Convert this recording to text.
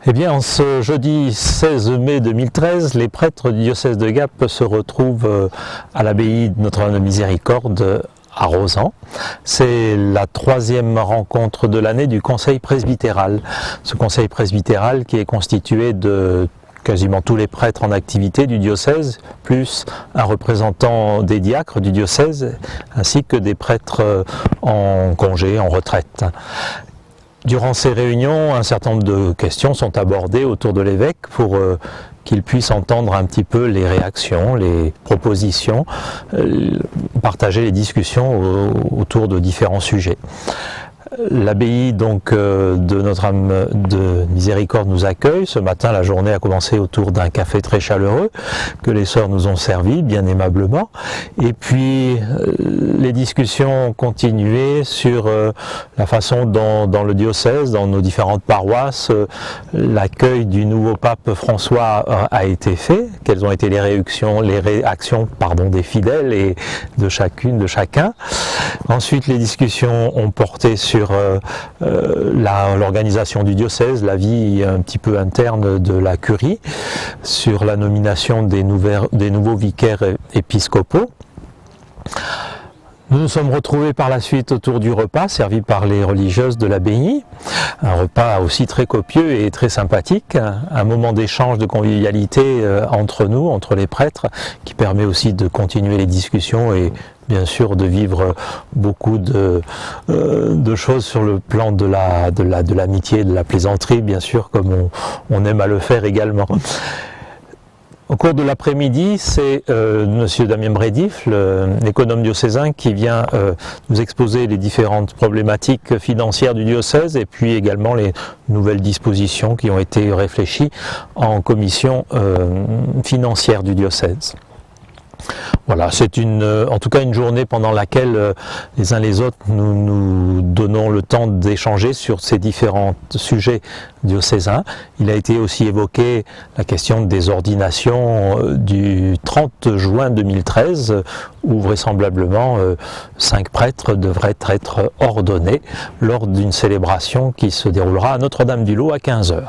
Eh bien, en ce jeudi 16 mai 2013, les prêtres du diocèse de Gap se retrouvent à l'abbaye de Notre-Dame de Miséricorde à Rozan. C'est la troisième rencontre de l'année du conseil presbytéral. Ce conseil presbytéral qui est constitué de quasiment tous les prêtres en activité du diocèse, plus un représentant des diacres du diocèse, ainsi que des prêtres en congé, en retraite. Durant ces réunions, un certain nombre de questions sont abordées autour de l'évêque pour qu'il puisse entendre un petit peu les réactions, les propositions, partager les discussions autour de différents sujets. L'abbaye donc de Notre-Dame de Miséricorde nous accueille. Ce matin, la journée a commencé autour d'un café très chaleureux que les sœurs nous ont servi bien aimablement. Et puis les discussions ont continué sur la façon dont dans le diocèse, dans nos différentes paroisses, l'accueil du nouveau pape François a été fait. Quelles ont été les réactions des fidèles et de chacune, de chacun. Ensuite, les discussions ont porté sur l'organisation du diocèse, la vie un petit peu interne de la curie, sur la nomination des nouveaux vicaires épiscopaux. Nous nous sommes retrouvés par la suite autour du repas servi par les religieuses de l'abbaye, un repas aussi très copieux et très sympathique, un moment d'échange, de convivialité entre nous, entre les prêtres, qui permet aussi de continuer les discussions et bien sûr de vivre beaucoup de choses sur le plan de l'amitié, de la plaisanterie, bien sûr, comme on aime à le faire également. Au cours de l'après-midi, c'est M. Damien Brédif, l'économe diocésain, qui vient nous exposer les différentes problématiques financières du diocèse et puis également les nouvelles dispositions qui ont été réfléchies en commission financière du diocèse. Voilà, c'est en tout cas une journée pendant laquelle les uns les autres nous donnons le temps d'échanger sur ces différents sujets diocésains. Il a été aussi évoqué la question des ordinations du 30 juin 2013, où vraisemblablement 5 prêtres devraient être ordonnés lors d'une célébration qui se déroulera à Notre-Dame-du-Lot à 15 h.